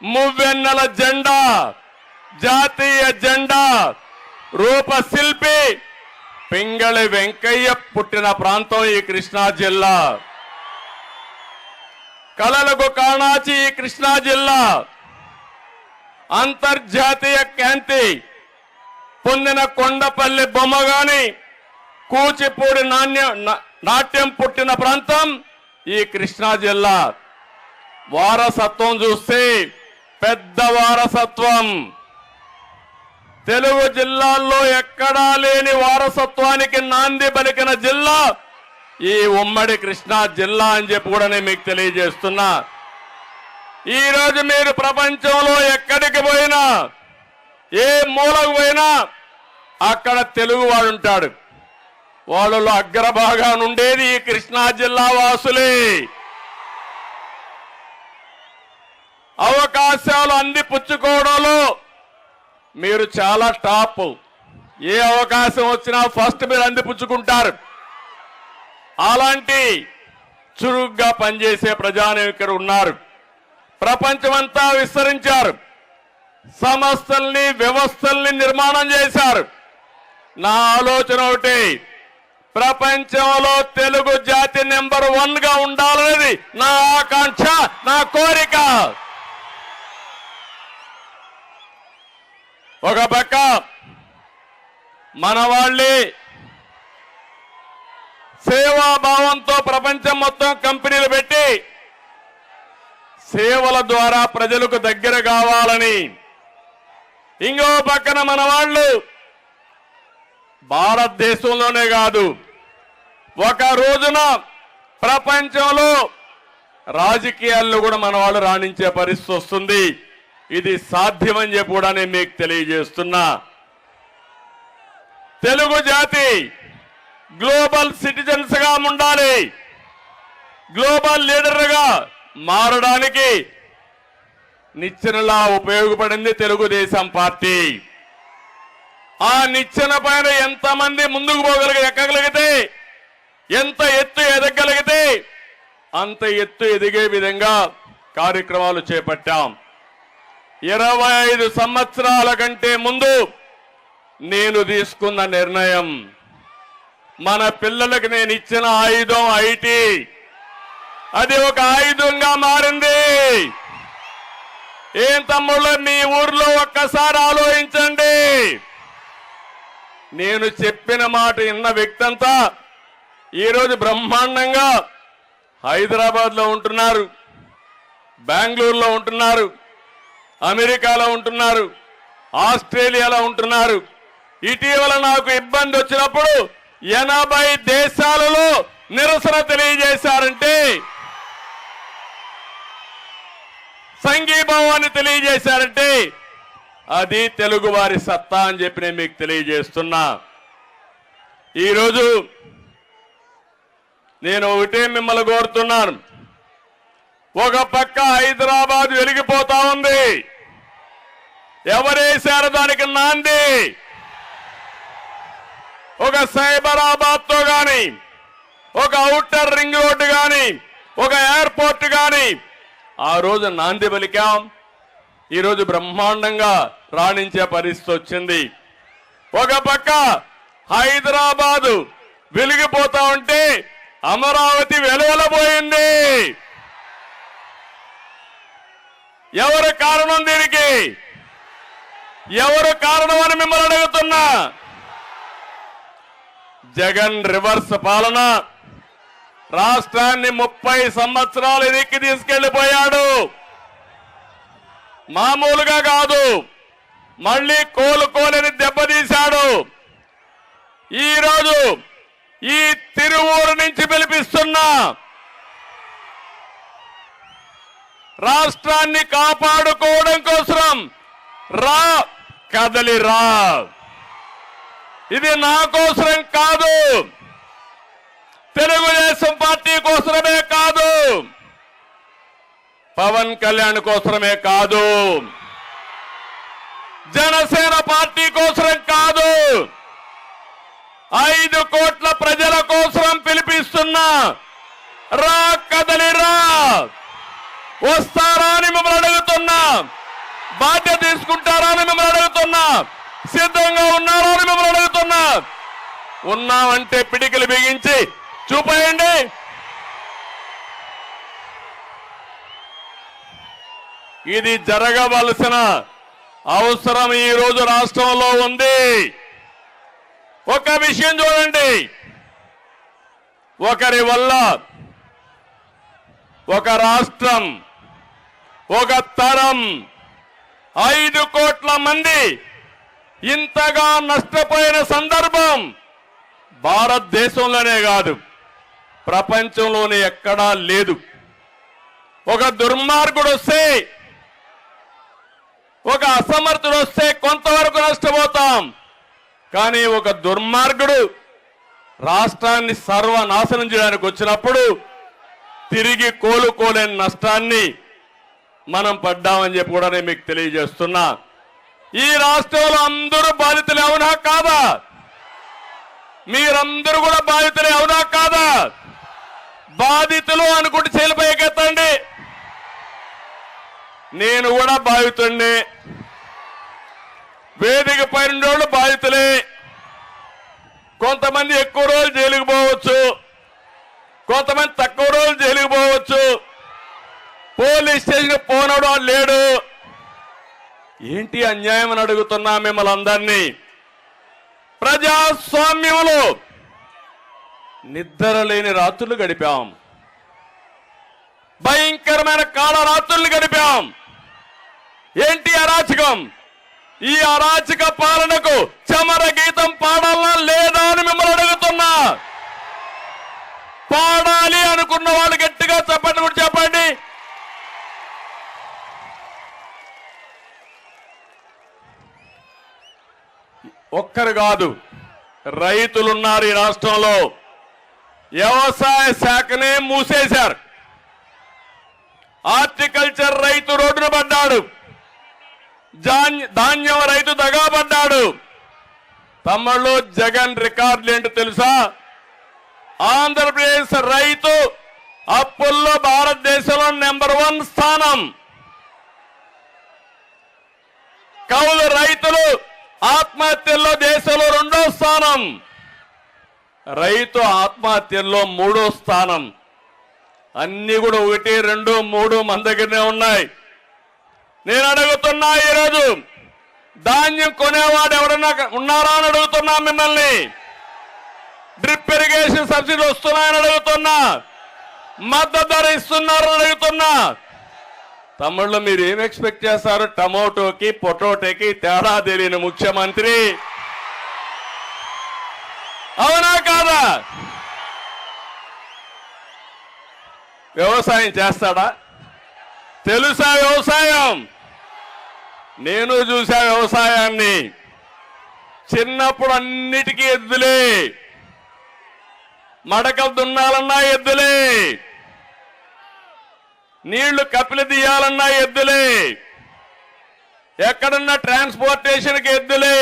మువ్వెన్నెల జెండా జాతీయ జెండా రూపశిల్పి పింగళి వెంకయ్య పుట్టిన ప్రాంతం ఈ కృష్ణా జిల్లా. కళలకు కాణాచి ఈ కృష్ణా జిల్లా. అంతర్జాతీయ ఖ్యాతి పొందిన కొండపల్లి బొమ్మ గాని కూచిపూడి నాట్యం పుట్టిన ప్రాంతం ఈ కృష్ణా జిల్లా. వారసత్వం చూస్తే పెద్ద వారసత్వం. తెలుగు జిల్లాల్లో ఎక్కడా లేని వారసత్వానికి నాంది పలికిన జిల్లా ఈ ఉమ్మడి కృష్ణా జిల్లా అని చెప్పి కూడా నేను మీకు తెలియజేస్తున్నా. ఈ రోజు మీరు ప్రపంచంలో ఎక్కడికి పోయినా ఏ మూలకు పోయినా అక్కడ తెలుగు వాడు ఉంటాడు. వాళ్ళలో అగ్రభాగాన ఉండేది ఈ కృష్ణా జిల్లా వాసులే. అవకాశాలు అందిపుచ్చుకోవడంలో మీరు చాలా టాప్. ఏ అవకాశం వచ్చినా ఫస్ట్ మీరు అందిపుచ్చుకుంటారు. అలాంటి చురుగ్గా పనిచేసే ప్రజానాయకులు ఉన్నారు. ప్రపంచమంతా విస్తరించారు. సంస్థల్ని వ్యవస్థల్ని నిర్మాణం చేశారు. నా ఆలోచన ఒకటి, ప్రపంచంలో తెలుగు జాతి నెంబర్ 1 గా ఉండాలనేది నా ఆకాంక్ష, నా కోరిక. ఒక పక్క మన వాళ్ళే సేవాభావంతో ప్రపంచం మొత్తం కంపెనీలు పెట్టి సేవల ద్వారా ప్రజలకు దగ్గర కావాలని, ఇంకో పక్కన మన వాళ్ళు భారతదేశంలోనే కాదు ఒక రోజున ప్రపంచంలో రాజకీయాల్లో కూడా మన వాళ్ళు రాణించే పరిస్థితి వస్తుంది. ఇది సాధ్యమని చెప్పి కూడా నేను మీకు తెలియజేస్తున్నా. తెలుగు జాతి గ్లోబల్ సిటిజన్స్ గా ఉండాలి. గ్లోబల్ లీడర్గా మారడానికి నిచ్చెనలా ఉపయోగపడింది తెలుగుదేశం పార్టీ. ఆ నిచ్చెన పైన ఎంతమంది ముందుకు ఎక్కగలిగితే, ఎంత ఎత్తు ఎదగలిగితే అంత ఎత్తు ఎదిగే విధంగా కార్యక్రమాలు చేపట్టాం. 25 సంవత్సరాల కంటే ముందు నేను తీసుకున్న నిర్ణయం, మన పిల్లలకు నేను ఇచ్చిన ఆయుధం ఐటీ, అది ఒక ఆయుధంగా మారింది. ఏం తమ్ముళ్ళు, మీ ఊర్లో ఒక్కసారి ఆలోచించండి. నేను చెప్పిన మాట విన్న వ్యక్తి అంతా ఈరోజు బ్రహ్మాండంగా హైదరాబాద్లో ఉంటున్నారు, బెంగళూరులో ఉంటున్నారు, అమెరికాలో ఉంటున్నారు, ఆస్ట్రేలియాలో ఉంటున్నారు. ఇటీవల నాకు ఇబ్బంది వచ్చినప్పుడు 80 దేశాలలో నిరసన తెలియజేశారంటే, సంఘీభావాన్ని తెలియజేశారంటే అది తెలుగు వారి సత్తా అని చెప్పి నేను మీకు తెలియజేస్తున్నా. ఈరోజు నేను ఒకటే మిమ్మల్ని కోరుతున్నాను. ఒక పక్క హైదరాబాద్ వెలిగిపోతా ఉంది. ఎవరేశారు దానికి నాంది? ఒక సైబరాబాద్ తో గాని, ఒక ఔటర్ రింగ్ రోడ్డు గాని, ఒక ఎయిర్పోర్ట్ గాని ఆ రోజు నాంది పలికాం. ఈరోజు బ్రహ్మాండంగా రాణించే పరిస్థితి వచ్చింది. ఒక పక్క హైదరాబాదు వెలిగిపోతా ఉంటే అమరావతి వెలువలబోయింది. ఎవరు కారణం దీనికి? ఎవరు కారణం అని మిమ్మల్ని అడుగుతున్నా. జగన్ రివర్స్ పాలన రాష్ట్రాన్ని 30 సంవత్సరాలు ఎదిక్కి తీసుకెళ్లిపోయాడు. మామూలుగా కాదు, మళ్ళీ కోలుకోలేని దెబ్బతీశాడు. ఈరోజు ఈ తిరువూరు నుంచి పిలిపిస్తున్నా, రాష్ట్రాన్ని కాపాడుకోవడం కోసం రా, కదలి రా. ఇది నా కోసరం కాదు, తెలుగుదేశం పార్టీ కోసమే కాదు, పవన్ కళ్యాణ్ కోసమే కాదు, జనసేన పార్టీ కోసం కాదు, 5 కోట్ల ప్రజల కోసం పిలిపిస్తున్నా. రా, కదలి రా. వస్తారా అని మిమ్మల్ని అడుగుతున్నా. బాధ్యత తీసుకుంటారా అని మిమ్మల్ని అడుగుతున్నా. సిద్ధంగా ఉన్నారా అని మిమ్మల్ని అడుగుతున్నా. ఉన్నామంటే పిడికిలు బిగించి చూపేయండి. ఇది జరగవలసిన అవసరం ఈ రోజు రాష్ట్రంలో ఉంది. ఒక విషయం చూడండి, ఒకరి వల్ల ఒక రాష్ట్రం, ఒక తరం, 5 కోట్ల మంది ఇంతగా నష్టపోయిన సందర్భం భారతదేశంలోనే కాదు, ప్రపంచంలోనే ఎక్కడా లేదు. ఒక దుర్మార్గుడు వస్తే, ఒక అసమర్థుడు వస్తే కొంతవరకు నష్టపోతాం. కానీ ఒక దుర్మార్గుడు రాష్ట్రాన్ని సర్వనాశనం చేయడానికి వచ్చినప్పుడు తిరిగి కోలుకోలేని నష్టాన్ని మనం పడ్డామని చెప్పి కూడా నేను మీకు తెలియజేస్తున్నా. ఈ రాష్ట్రంలో అందరూ బాధితులే, అవునా కాదా? మీరందరూ కూడా బాధితులే, అవునా కాదా? బాధితులు అనుకుంటే చేలిపైకెత్తండి. నేను కూడా బాధితుడిని. వేదిక పైన బాధితులే. కొంతమంది ఎక్కువ రోజులు జైలుకు పోవచ్చు, కొంతమంది తక్కువ రోజులు జైలుకు పోవచ్చు. పోలీస్ స్టేషన్ పోనడం లేడు. ఏంటి అన్యాయం అని అడుగుతున్నా మిమ్మల్ని అందరినీ. ప్రజాస్వామ్యంలో నిద్ర లేని రాత్రులు గడిపాం, భయంకరమైన కాళరాత్రులు గడిపాం. ఏంటి అరాచకం? ఈ అరాచక పాలనకు చమర గీతం పాడాలా లేదా అని మిమ్మల్ని అడుగుతున్నా. పాడాలి అనుకున్న వాళ్ళు గట్టిగా చెప్పండి, కూడా చెప్పండి. ఒక్కరు కాదు, రైతులున్నారు ఈ రాష్ట్రంలో. వ్యవసాయ శాఖనే మూసేశారు. హార్టికల్చర్ రైతు రోడ్డున పడ్డాడు, ధాన్యం రైతు దగాపడ్డాడు. తమ్ముళ్ళు, జగన్ రికార్డులు ఏంటో తెలుసా? ఆంధ్రప్రదేశ్ రైతు అప్పుల్లో భారతదేశంలో నెంబర్ 1 స్థానం. కౌలు రైతులు ఆత్మహత్యల్లో దేశంలో 2వ స్థానం. రైతు ఆత్మహత్యల్లో 3వ స్థానం. అన్ని కూడా 1, 2, 3 మన దగ్గరనే ఉన్నాయి. నేను అడుగుతున్నా, ఈరోజు ధాన్యం కొనేవాడు ఎవరన్నా ఉన్నారా అని అడుగుతున్నా మిమ్మల్ని. డ్రిప్ ఇరిగేషన్ సబ్సిడీ వస్తున్నాయని అడుగుతున్నా. మద్దతు ధర ఇస్తున్నారని అడుగుతున్నా. తమ్ముళ్ళు, మీరు ఏం ఎక్స్పెక్ట్ చేస్తారు? టమోటోకి పొటాటోకి తేడా తెలియని ముఖ్యమంత్రి, అవునా కాదా? వ్యవసాయం చేస్తాడా? తెలుసా వ్యవసాయం? నేను చూసా వ్యవసాయాన్ని. చిన్నప్పుడు అన్నిటికీ ఎద్దులే, మడకలు దున్నాలన్నా ఎద్దులే, నీళ్లు కపిలి తీయాలన్నా ఎద్దులే, ఎక్కడన్నా ట్రాన్స్పోర్టేషన్కి ఎద్దులే.